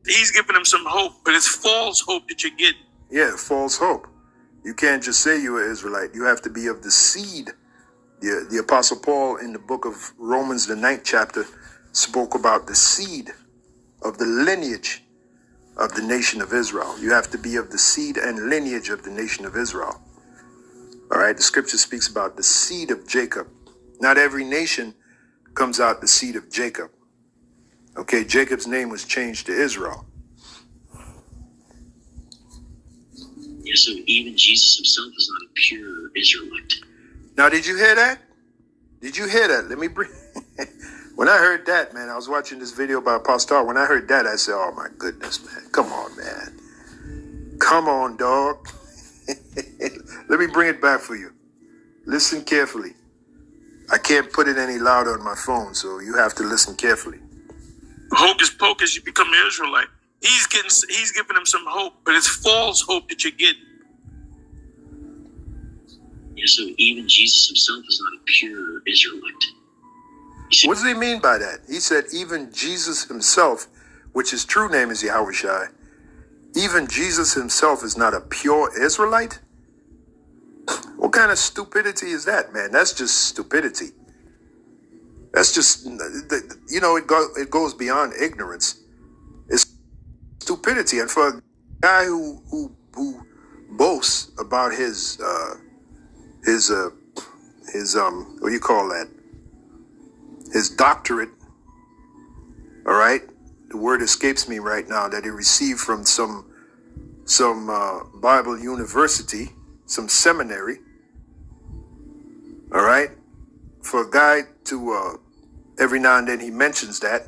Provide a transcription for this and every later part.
He's giving them some hope, but it's false hope that you're getting. Yeah, false hope. You can't just say you're an Israelite. You have to be of the seed. The Apostle Paul in the book of Romans, the 9th chapter, spoke about the seed of the lineage of the nation of Israel. You have to be of the seed and lineage of the nation of Israel. All right, the scripture speaks about the seed of Jacob. Not every nation comes out the seed of Jacob. Okay, Jacob's name was changed to Israel. Yeah, so even Jesus himself is not a pure Israelite. Now, did you hear that? Did you hear that? Let me bring... When I heard that, man, I was watching this video by Apostle. When I heard that, I said, oh, my goodness, man. Come on, man. Come on, dog. Let me bring it back for you. Listen carefully. I can't put it any louder on my phone, so you have to listen carefully. Hocus pocus, you become an Israelite. He's giving them some hope, but it's false hope that you're getting. Yeah, so even Jesus himself is not a pure Israelite. What does he mean by that? He said even Jesus himself, which his true name is YAHAWASHI, even Jesus himself is not a pure Israelite? What kind of stupidity is that, man? That's just stupidity. That's just, you know, it goes beyond ignorance. It's stupidity. And for a guy who boasts about his what do you call that? His doctorate, all right? The word escapes me right now, that he received from some Bible university, some seminary, all right? For a guy to, every now and then he mentions that,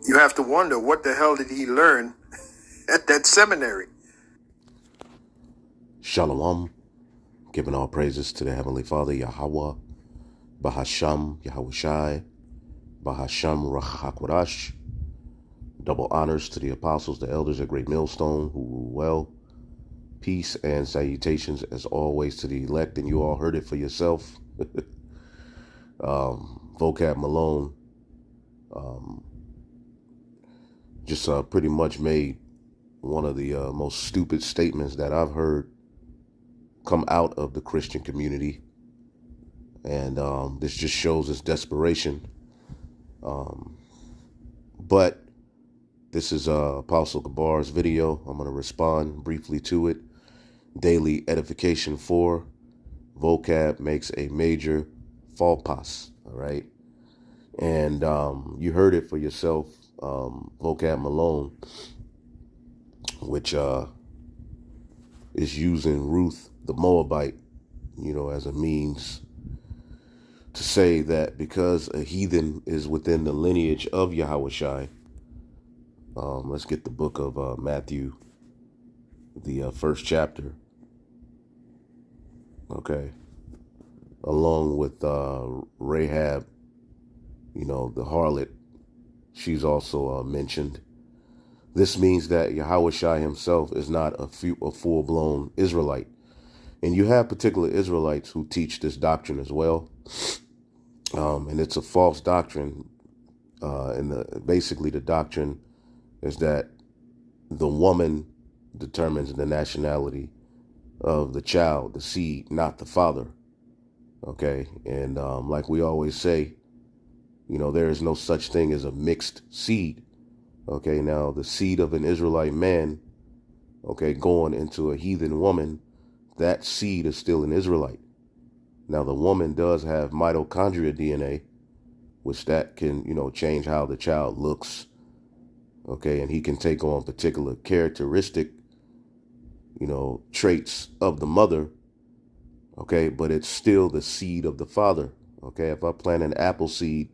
you have to wonder, what the hell did he learn at that seminary? Shalom, giving all praises to the Heavenly Father, YAHAWAH, BaHa SHAM, YAHAWASHI, BaHa SHAM, QADASH. Double honors to the apostles, the elders at Great Millstone, who rule well. Peace and salutations, as always, to the elect, and you all heard it for yourself. Vocab Malone just pretty much made one of the most stupid statements that I've heard come out of the Christian community. And this just shows its desperation. But this is Apostle Gabar's video. I'm going to respond briefly to it. Daily edification for Vocab makes a major faux pas. All right. And you heard it for yourself, Vocab Malone, which is using Ruth the Moabite, you know, as a means to say that because a heathen is within the lineage of YAHAWASHI. Let's get the book of Matthew, the first chapter. Okay. Along with Rahab, you know, the harlot, she's also mentioned. This means that YAHAWASHI himself is not a full-blown Israelite. And you have particular Israelites who teach this doctrine as well. And it's a false doctrine. Basically the doctrine is that the woman determines the nationality of the child, the seed, not the father. Okay. And like we always say, you know, there is no such thing as a mixed seed. Okay. Now the seed of an Israelite man, okay, going into a heathen woman, that seed is still an Israelite. Now, the woman does have mitochondria DNA, which that can, you know, change how the child looks. Okay, and he can take on particular characteristic, you know, traits of the mother. Okay, but it's still the seed of the father. Okay, if I plant an apple seed,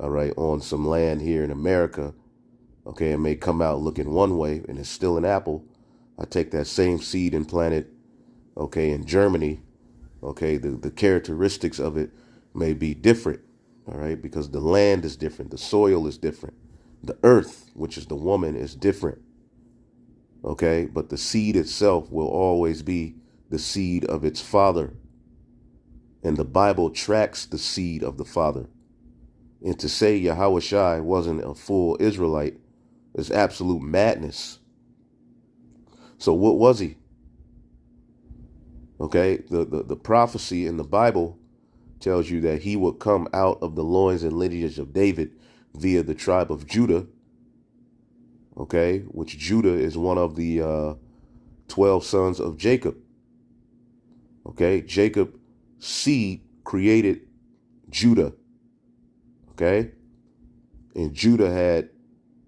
all right, on some land here in America, okay, it may come out looking one way and it's still an apple. I take that same seed and plant it, okay, in Germany. Okay, the characteristics of it may be different, all right, because the land is different, the soil is different, the earth, which is the woman, is different, okay, but the seed itself will always be the seed of its father, and the Bible tracks the seed of the father. And to say YAHAWASHI wasn't a full Israelite It's absolute madness. So what was he? Okay, the prophecy in the Bible tells you that he would come out of the loins and lineage of David via the tribe of Judah. Okay, which Judah is one of the 12 sons of Jacob. Okay, Jacob's seed created Judah. Okay, and Judah had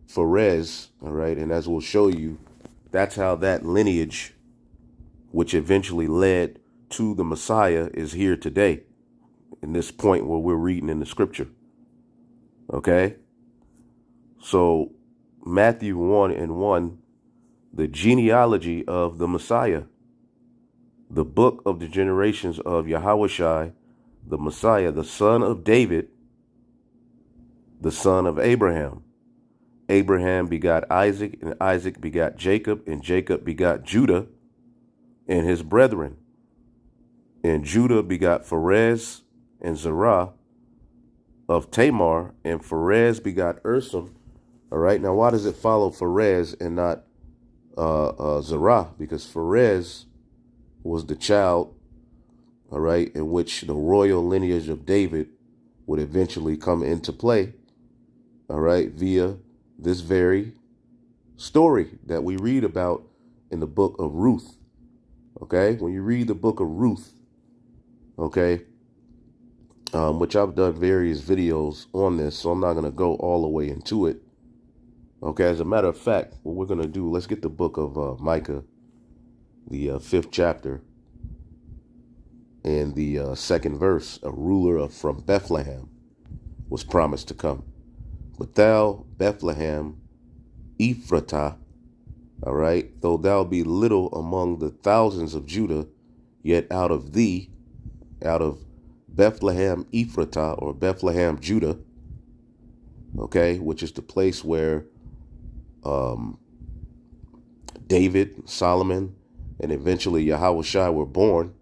Pharez. All right, and as we'll show you, that's how that lineage, which eventually led to the Messiah, is here today in this point where we're reading in the scripture. Okay, so Matthew 1:1, the genealogy of the Messiah, the book of the generations of YAHAWASHI, the Messiah, the son of David, the son of Abraham. Abraham begot Isaac, and Isaac begot Jacob, and Jacob begot Judah and his brethren. And Judah begot Pharez and Zerah of Tamar, and Pharez begot Ursam. All right, now why does it follow Pharez and not Zerah? Because Pharez was the child, all right, in which the royal lineage of David would eventually come into play, all right, via this very story that we read about in the book of Ruth. Okay, when you read the book of Ruth, okay, which I've done various videos on this, so I'm not going to go all the way into it. Okay, as a matter of fact, what we're going to do, let's get the book of Micah, the 5th chapter, and the 2nd verse. A ruler from Bethlehem was promised to come. But thou, Bethlehem, Ephratah, all right, though thou be little among the thousands of Judah, yet out of thee, out of Bethlehem, Ephratah, or Bethlehem, Judah, okay, which is the place where David, Solomon, and eventually YAHAWASHI were born,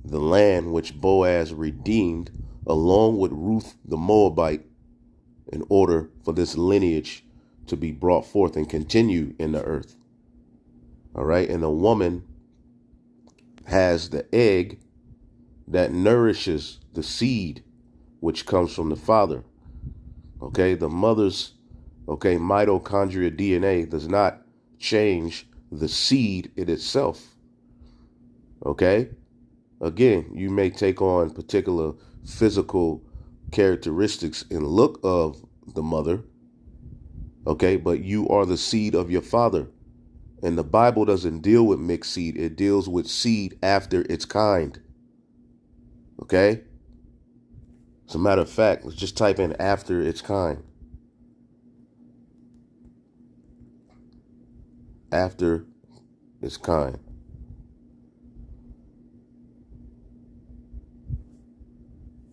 the land which Boaz redeemed along with Ruth the Moabite in order for this lineage to be brought forth and continue in the earth. All right, and the woman has the egg that nourishes the seed which comes from the father. Okay, the mother's mitochondria DNA does not change the seed in itself. Okay, again, you may take on particular physical characteristics and look of the mother, okay, but you are the seed of your father. And the Bible doesn't deal with mixed seed, it deals with seed after its kind. Okay, as a matter of fact, let's just type in after its kind. After its kind.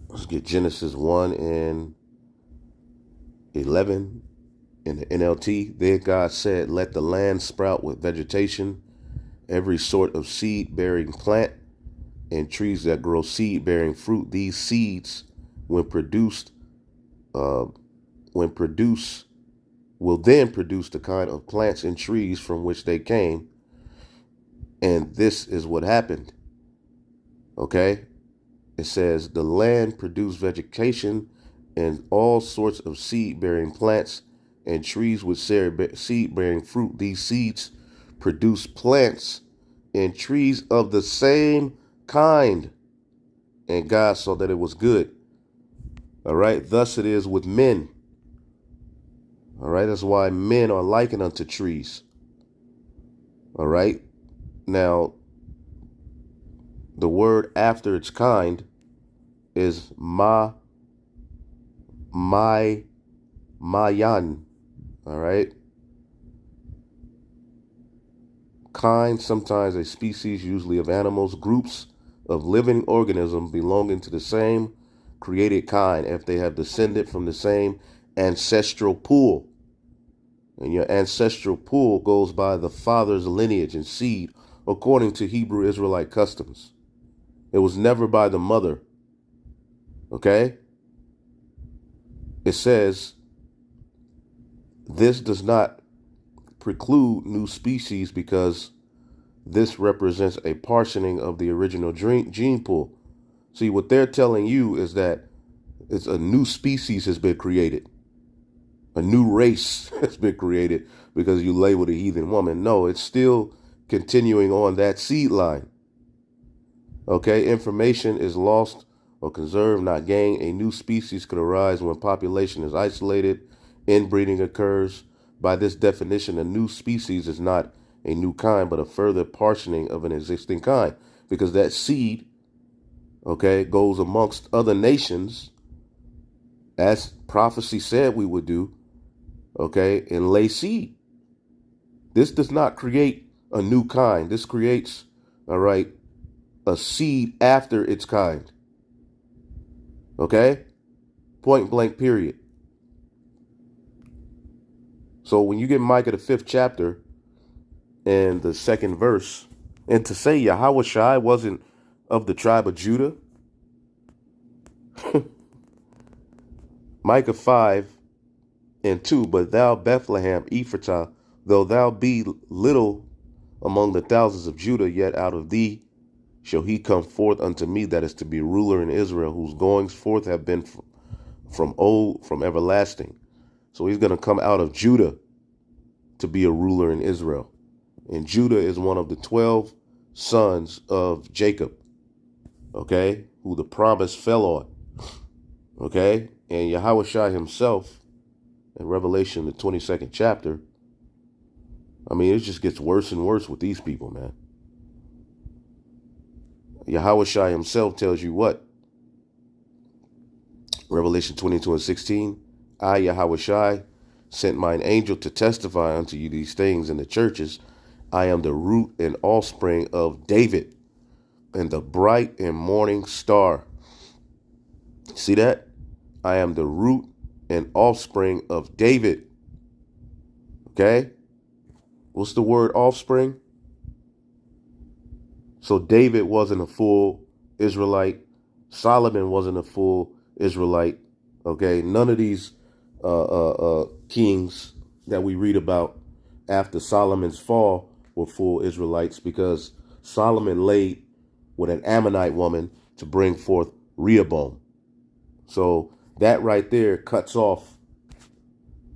Let's get Genesis 1:11 in the NLT. There God said, let the land sprout with vegetation, every sort of seed-bearing plant, and trees that grow seed-bearing fruit. These seeds, when produced, will then produce the kind of plants and trees from which they came. And this is what happened. Okay? It says the land produced vegetation and all sorts of seed-bearing plants and trees with seed-bearing fruit. These seeds produce plants and trees of the same kind. And God saw that it was good. All right? Thus it is with men. All right? That's why men are likened unto trees. All right? Now, the word after its kind is mayan. All right? Kind, sometimes a species, usually of animals, groups of living organisms belonging to the same created kind if they have descended from the same ancestral pool. And your ancestral pool goes by the father's lineage and seed according to Hebrew Israelite customs. It was never by the mother. Okay? It says, this does not preclude new species because this represents a partitioning of the original gene pool. See, what they're telling you is that it's a new species has been created. A new race has been created because you labeled a heathen woman. No, it's still continuing on that seed line. Okay, information is lost or conserved, not gained. A new species could arise when population is isolated, inbreeding occurs. By this definition, a new species is not a new kind, but a further partitioning of an existing kind, because that seed, okay, goes amongst other nations, as prophecy said we would do, okay, and lay seed. This does not create a new kind. This creates, all right, a seed after its kind. Okay? Point blank, period. So when you get Micah the 5th chapter and the 2nd verse, and to say YAHAWASHI wasn't of the tribe of Judah, Micah 5:2, but thou Bethlehem Ephratah, though thou be little among the thousands of Judah, yet out of thee shall he come forth unto me, that is to be ruler in Israel, whose goings forth have been from old, from everlasting. So he's going to come out of Judah to be a ruler in Israel. And Judah is one of the 12 sons of Jacob, okay, who the promise fell on, okay? And YAHAWASHI himself, in Revelation, the 22nd chapter, I mean, it just gets worse and worse with these people, man. YAHAWASHI himself tells you what? Revelation 22:16, I, YAHAWASHI, sent mine angel to testify unto you these things in the churches. I am the root and offspring of David, and the bright and morning star. See that? I am the root and offspring of David. Okay? What's the word offspring? So David wasn't a full Israelite. Solomon wasn't a full Israelite. Okay? None of these kings that we read about after Solomon's fall were full Israelites, because Solomon laid with an Ammonite woman to bring forth Rehoboam. So that right there cuts off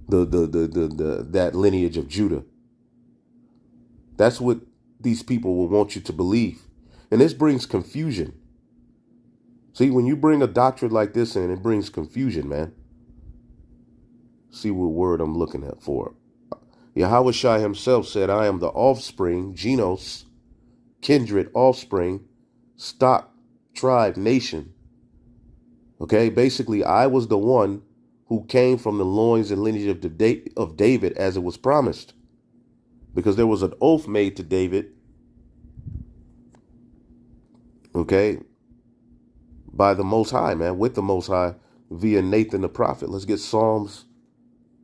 that lineage of Judah. That's what these people will want you to believe. And this brings confusion. See, when you bring a doctrine like this in, it brings confusion, man. See what word I'm looking at for. YAHAWASHI himself said, I am the offspring, genos, kindred, offspring, stock, tribe, nation. Okay, basically, I was the one who came from the loins and lineage of David as it was promised. Because there was an oath made to David, okay, by the Most High, man, with the Most High, via Nathan the prophet. Let's get Psalms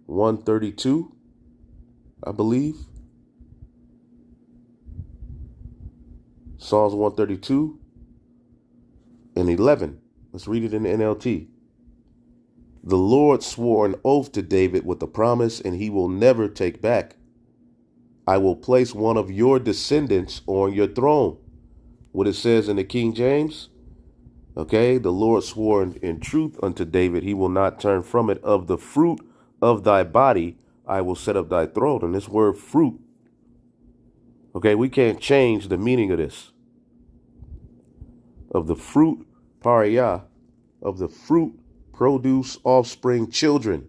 132, I believe. Psalms 132 and 11. Let's read it in the NLT. The Lord swore an oath to David with a promise, and he will never take back. I will place one of your descendants on your throne. What it says in the King James. Okay, the Lord swore in truth unto David, he will not turn from it. Of the fruit of thy body, I will set up thy throne. And this word fruit, okay, we can't change the meaning of this. Of the fruit, pariah, of the fruit, produce, offspring, children.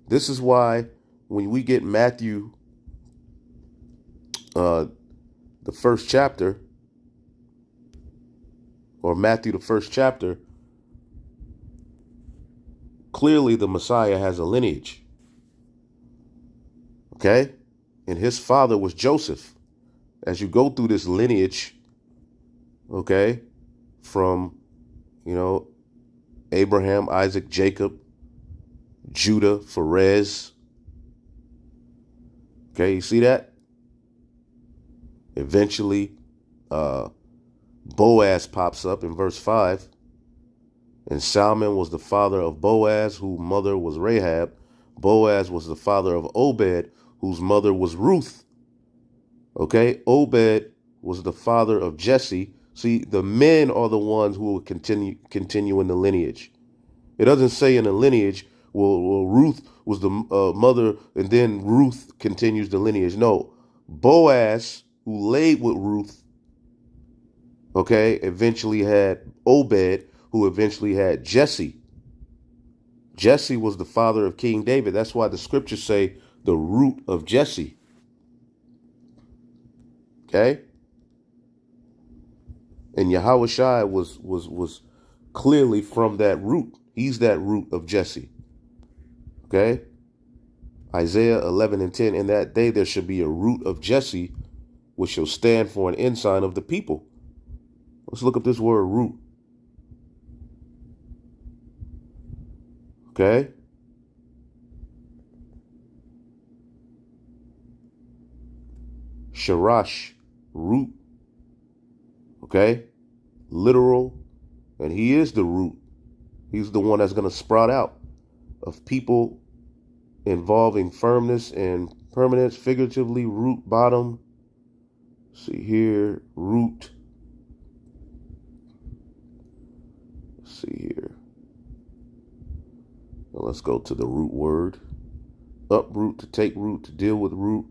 This is why when we get Matthew, the first chapter, or Matthew, the first chapter, clearly the Messiah has a lineage. Okay? And his father was Joseph. As you go through this lineage, okay, from, Abraham, Isaac, Jacob, Judah, Perez. Okay, you see that? Eventually, Boaz pops up in verse 5. And Salmon was the father of Boaz, whose mother was Rahab. Boaz was the father of Obed, whose mother was Ruth. Okay, Obed was the father of Jesse. See, the men are the ones who will continue in the lineage. It doesn't say in the lineage, well Ruth was the mother, and then Ruth continues the lineage. No, Boaz, who laid with Ruth, okay, eventually had Obed, who eventually had Jesse. Jesse was the father of King David. That's why the scriptures say the root of Jesse. Okay? And YAHAWASHI was clearly from that root. He's that root of Jesse. Okay? Isaiah 11:10, in that day there shall be a root of Jesse, which shall stand for an ensign of the people. Let's look up this word root. Okay? Sharash, root. Okay? Literal. And he is the root. He's the one that's going to sprout out of people involving firmness and permanence, figuratively, root, bottom. See here, root. See here. Now let's go to the root word. Uproot, to take root, to deal with root,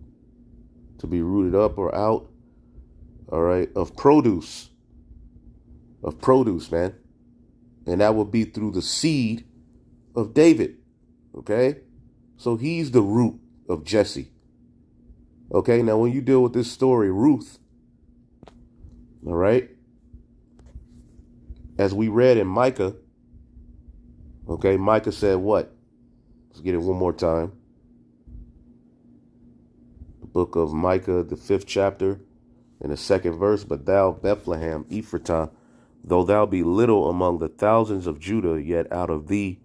to be rooted up or out. All right, of produce. Of produce, man. And that would be through the seed of David. Okay? So he's the root of Jesse. Okay, now when you deal with this story, Ruth, all right, as we read in Micah, okay, Micah said what? Let's get it one more time. The book of Micah, the 5th chapter, and the 2nd verse. But thou, Bethlehem, Ephratah, though thou be little among the thousands of Judah, yet out of thee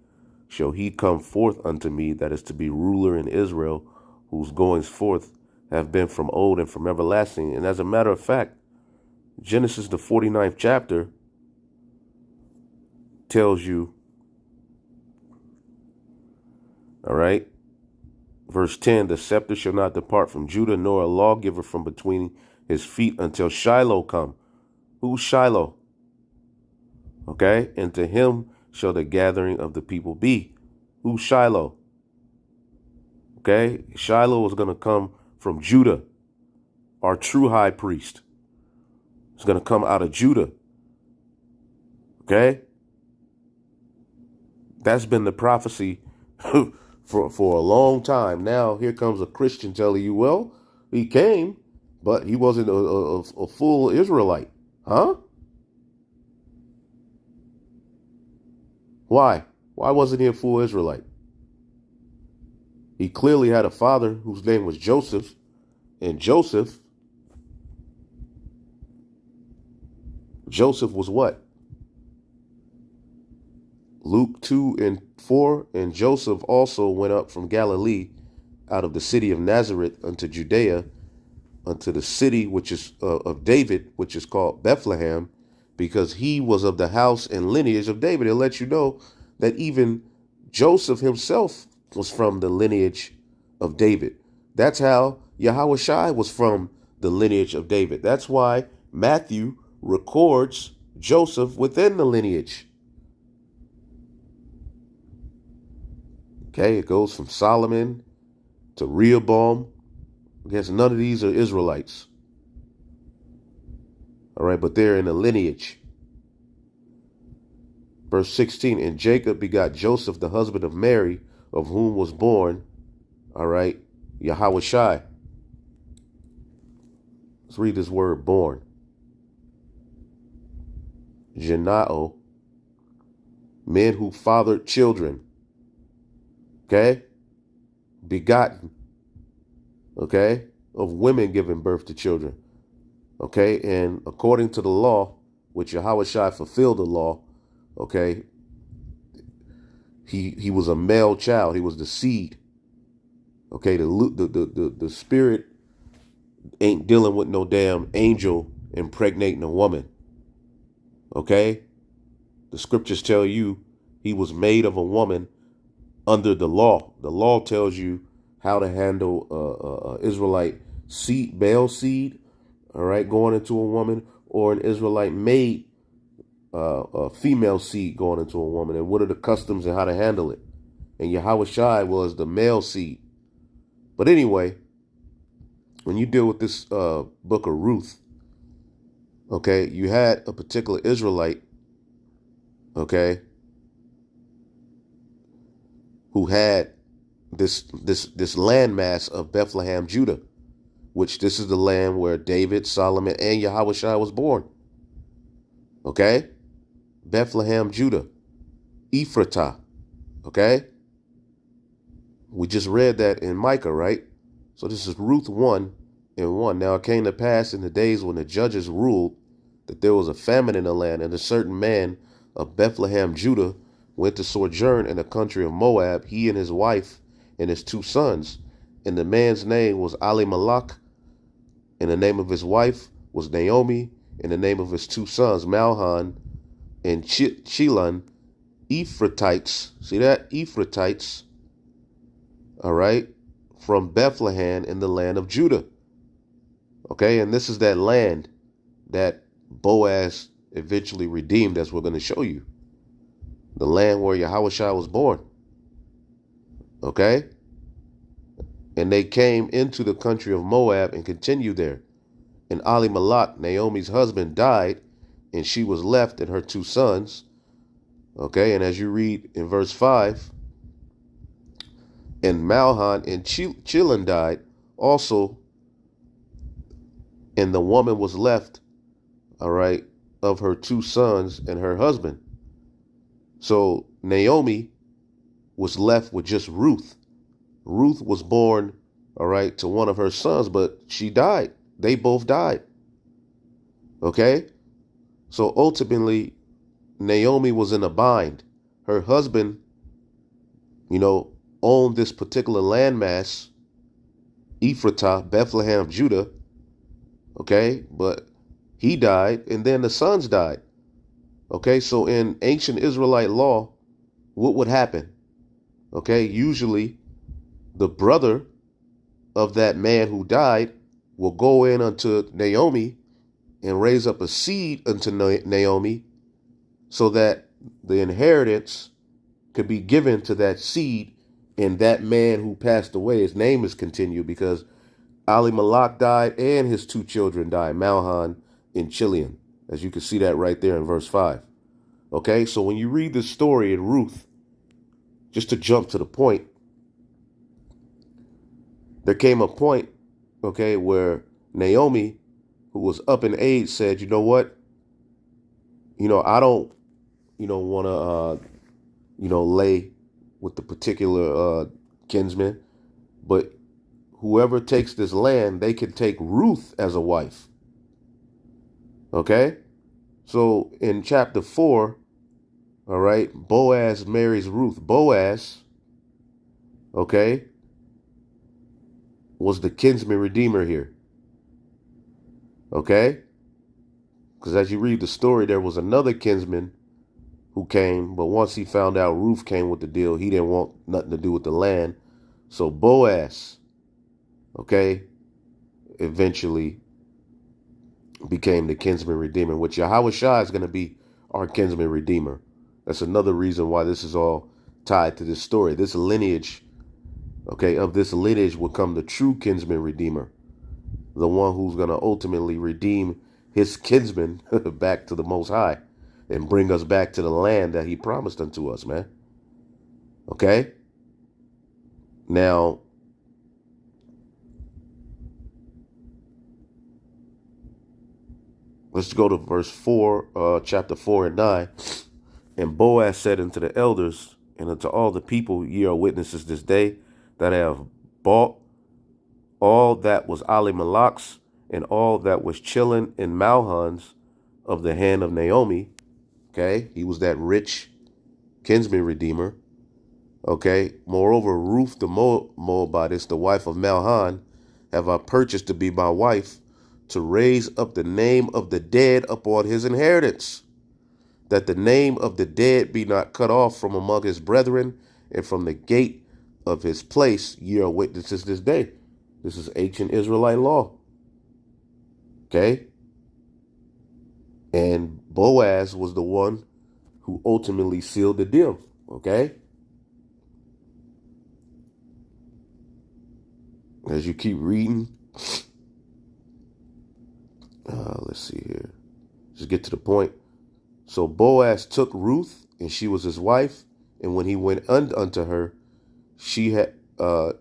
shall he come forth unto me, that is to be ruler in Israel, whose goings forth have been from old and from everlasting. And as a matter of fact, Genesis, the 49th chapter, tells you, all right, verse 10, the scepter shall not depart from Judah, nor a lawgiver from between his feet until Shiloh come. Who's Shiloh? Okay, and to him shall the gathering of the people be. Who's Shiloh? Okay, Shiloh is going to come from Judah. Our true high priest is going to come out of Judah. Okay, that's been the prophecy for a long time. Now here comes a Christian telling you, well, he came, but he wasn't a full Israelite. Huh? Why? Why wasn't he a full Israelite? He clearly had a father whose name was Joseph, and Joseph was what? Luke 2:4, and Joseph also went up from Galilee out of the city of Nazareth unto Judea, unto the city which is of David, which is called Bethlehem, because he was of the house and lineage of David. It'll let you know that even Joseph himself was from the lineage of David. That's how YAHAWASHI was from the lineage of David. That's why Matthew records Joseph within the lineage. Okay, it goes from Solomon to Rehoboam. I guess none of these are Israelites. All right, but they're in the lineage. Verse 16, and Jacob begot Joseph, the husband of Mary, of whom was born, all right, YAHAWASHI. Let's read this word born. Janao, men who fathered children. Okay? Begotten. Okay? Of women giving birth to children. Okay? And according to the law, which YAHAWASHI fulfilled the law, okay, he was a male child. He was the seed. Okay, the spirit ain't dealing with no damn angel impregnating a woman. Okay? The scriptures tell you he was made of a woman under the law. The law tells you how to handle Israelite seed, male seed, all right, going into a woman, or an Israelite made female seed going into a woman, and what are the customs and how to handle it. And YAHAWASHI was the male seed. But anyway, when you deal with this book of Ruth, okay, you had a particular Israelite, okay, who had this landmass of Bethlehem, Judah, which this is the land where David, Solomon, and YAHAWASHI was born. Okay? Bethlehem, Judah. Ephratah. Okay? We just read that in Micah, right? So this is Ruth 1:1. Now it came to pass in the days when the judges ruled that there was a famine in the land, and a certain man of Bethlehem, Judah, went to sojourn in the country of Moab, he and his wife and his 2 sons. And the man's name was Elimelech, and the name of his wife was Naomi, and the name of his 2 sons, Mahlon and Chilion, Ephratites. See that? Ephratites. All right. From Bethlehem in the land of Judah. Okay. And this is that land that Boaz eventually redeemed, as we're going to show you. The land where YAHAWASHI was born. Okay. And they came into the country of Moab and continued there. And Elimelech, Naomi's husband, died, and she was left and her 2 sons. Okay, and as you read in verse 5, and Mahlon and Chilion died also, and the woman was left, all right, of her 2 sons and her husband. So Naomi was left with just Ruth. Ruth was born, all right, to one of her sons, but she died. They both died. Okay? So ultimately, Naomi was in a bind. Her husband, owned this particular landmass, Ephratah, Bethlehem, Judah. Okay? But he died, and then the sons died. Okay? So in ancient Israelite law, what would happen? Okay? Usually, the brother of that man who died will go in unto Naomi and raise up a seed unto Naomi so that the inheritance could be given to that seed, and that man who passed away, his name is continued because Elimelech died and his 2 children died, Mahlon and Chilion, as you can see that right there in verse 5. Okay, so when you read this story in Ruth, just to jump to the point, there came a point, okay, where Naomi, who was up in age, said, you know what? I don't, want to, lay with the particular kinsman, but whoever takes this land, they can take Ruth as a wife. Okay? So in chapter 4, all right, Boaz marries Ruth. Boaz, okay, was the kinsman redeemer here. Okay? Because as you read the story, there was another kinsman who came, but once he found out Ruth came with the deal, he didn't want nothing to do with the land. So Boaz, okay, eventually became the kinsman redeemer, which YAHAWASHI is going to be our kinsman redeemer. That's another reason why this is all tied to this story. This lineage, okay, of this lineage will come the true kinsman redeemer, the one who's going to ultimately redeem his kinsman back to the Most High and bring us back to the land that he promised unto us, man. Okay? Now, let's go to verse 4, chapter 4 and 9. And Boaz said unto the elders and unto all the people, ye are witnesses this day that I have bought all that was Elimelech's and all that was Chilion and Mahlon's of the hand of Naomi. Okay, he was that rich kinsman redeemer. Okay, moreover, Ruth the Moabitess, the wife of Mahlon, have I purchased to be my wife, to raise up the name of the dead upon his inheritance, that the name of the dead be not cut off from among his brethren, and from the gate of his place, ye are witnesses this day. This is ancient Israelite law. Okay? And Boaz was the one who ultimately sealed the deal. Okay? As you keep reading, let's see here. Just get to the point. So Boaz took Ruth, and she was his wife. And when he went unto her, she had the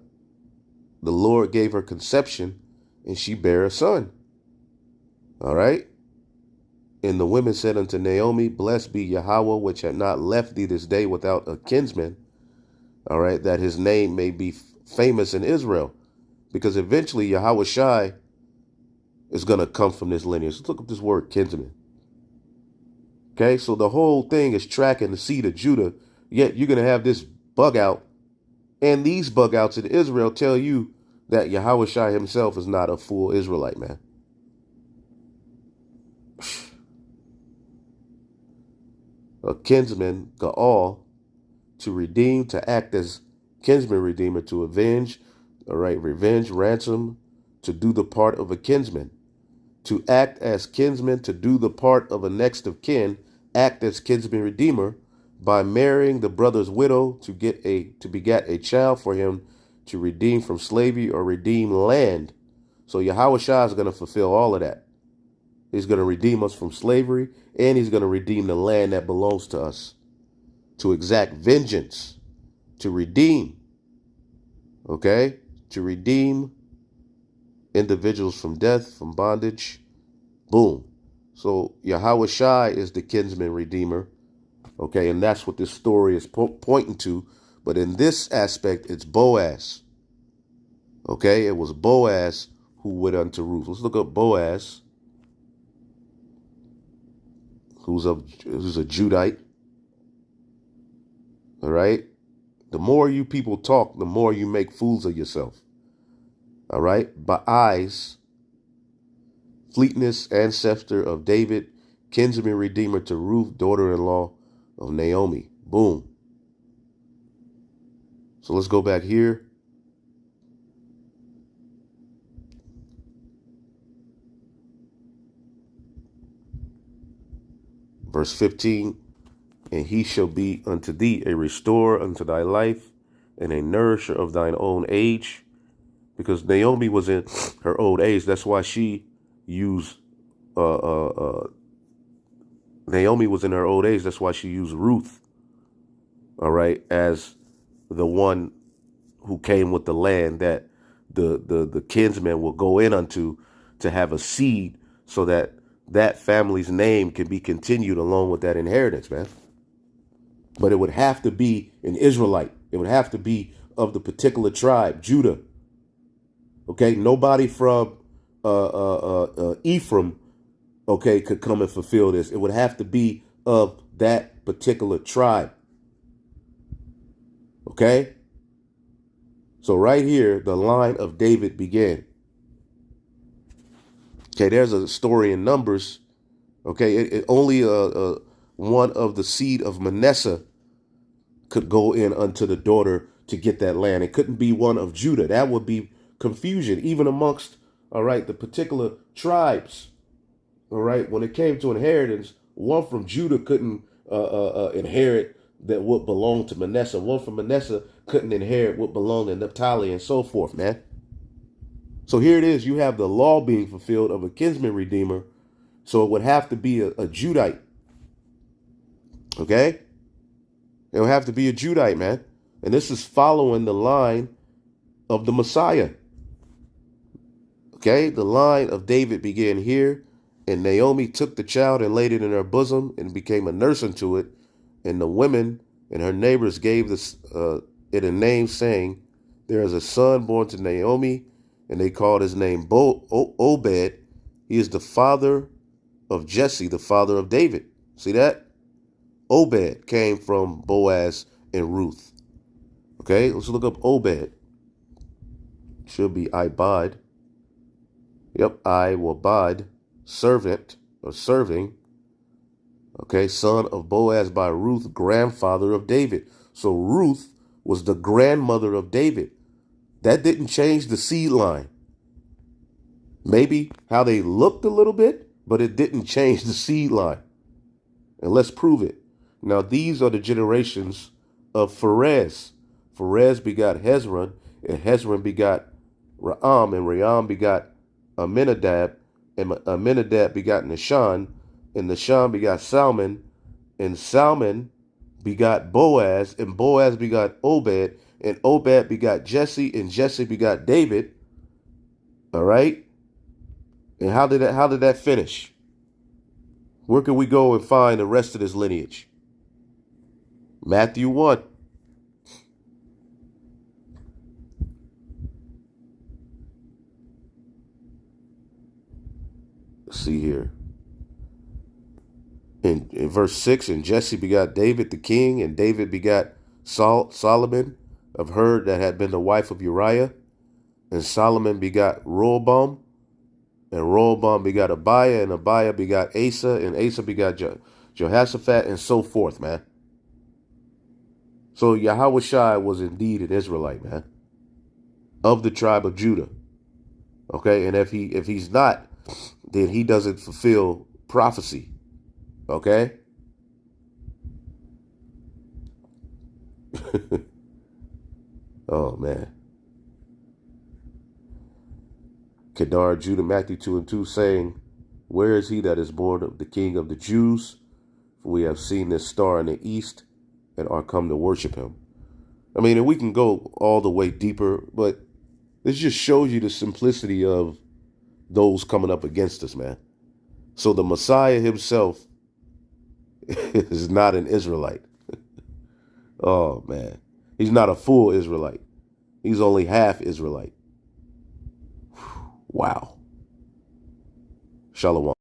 Lord gave her conception, and she bare a son. All right. And the women said unto Naomi, Blessed be Yahawah, which had not left thee this day without a kinsman. All right, that his name may be famous in Israel, because eventually YAHAWASHI is going to come from this lineage. Let's look up this word kinsman. Okay, so the whole thing is tracking the seed of Judah, yet you're going to have this bug out, and these bug outs in Israel tell you that YAHAWASHI himself is not a full Israelite, man. A kinsman, Gaal, to redeem, to act as kinsman redeemer, to avenge, all right, revenge, ransom, to do the part of a kinsman, to act as kinsman, to do the part of a next of kin, act as kinsman redeemer by marrying the brother's widow to beget a child for him to redeem from slavery or redeem land. So YAHAWASHI is going to fulfill all of that. He's going to redeem us from slavery, and he's going to redeem the land that belongs to us, to exact vengeance, to redeem, okay? To redeem individuals from death, from bondage. Boom. So YAHAWASHI is the kinsman redeemer, okay? And that's what this story is pointing to. But in this aspect, it's Boaz, okay? It was Boaz who went unto Ruth. Let's look up Boaz, who's a Judite. All right. The more you people talk, the more you make fools of yourself. All right. Ba'ai's fleetness, ancestor of David, kinsman redeemer to Ruth, daughter-in-law of Naomi. Boom. So let's go back here. Verse 15, and he shall be unto thee a restorer unto thy life and a nourisher of thine own age. Because Naomi was in her old age. That's why she used, Naomi was in her old age. That's why she used Ruth, all right, as the one who came with the land that the kinsman will go in unto to have a seed so that that family's name can be continued along with that inheritance, man. But it would have to be an Israelite. It would have to be of the particular tribe, Judah. Okay, nobody from Ephraim, okay, could come and fulfill this. It would have to be of that particular tribe. Okay? So right here, the line of David began. Okay, there's a story in Numbers. Okay, it only one of the seed of Manasseh could go in unto the daughter to get that land. It couldn't be one of Judah. That would be confusion, even amongst, all right, the particular tribes. All right, when it came to inheritance, one from Judah couldn't inherit that what belonged to Manasseh. One from Manasseh couldn't inherit what belonged to Naphtali, and so forth, man. So here it is. You have the law being fulfilled of a kinsman redeemer. So it would have to be a Judite. Okay? It would have to be a Judite, man. And this is following the line of the Messiah. Okay? The line of David began here. And Naomi took the child and laid it in her bosom and became a nurse unto it. And the women and her neighbors gave this, it a name, saying, there is a son born to Naomi. And they called his name Obed. He is the father of Jesse, the father of David. See that? Obed came from Boaz and Ruth. Okay, let's look up Obed. Should be Ibad. Yep, YAHWAH, servant or serving. Okay, son of Boaz by Ruth, grandfather of David. So Ruth was the grandmother of David. That didn't change the seed line. Maybe how they looked a little bit, but it didn't change the seed line. And let's prove it. Now, these are the generations of Pharez. Pharez begot Hezron, and Hezron begot Ram, and Ram begot Aminadab, and Aminadab begot Nahshon, and Nahshon begot Salmon, and Salmon begot Boaz, and Boaz begot Obed, and Obed begot Jesse, and Jesse begot David. All right? And how did that finish? Where can we go and find the rest of this lineage? Matthew 1. Let's see here. In verse 6, and Jesse begot David the king, and David begot Solomon of her that had been the wife of Uriah, and Solomon begot Rehoboam, and Rehoboam begot Abiah, and Abiah begot Asa, and Asa begot Jehoshaphat, and so forth, man. So YAHAWASHI was indeed an Israelite, man, of the tribe of Judah. Okay, and if he's not, then he doesn't fulfill prophecy. Okay? Oh, man. Kedar, Judah, Matthew 2 and 2, saying, where is he that is born of the King of the Jews? For we have seen this star in the east and are come to worship him. I mean, and we can go all the way deeper, but this just shows you the simplicity of those coming up against us, man. So the Messiah himself is not an Israelite. Oh, man. He's not a full Israelite. He's only half Israelite. Wow. Shalom.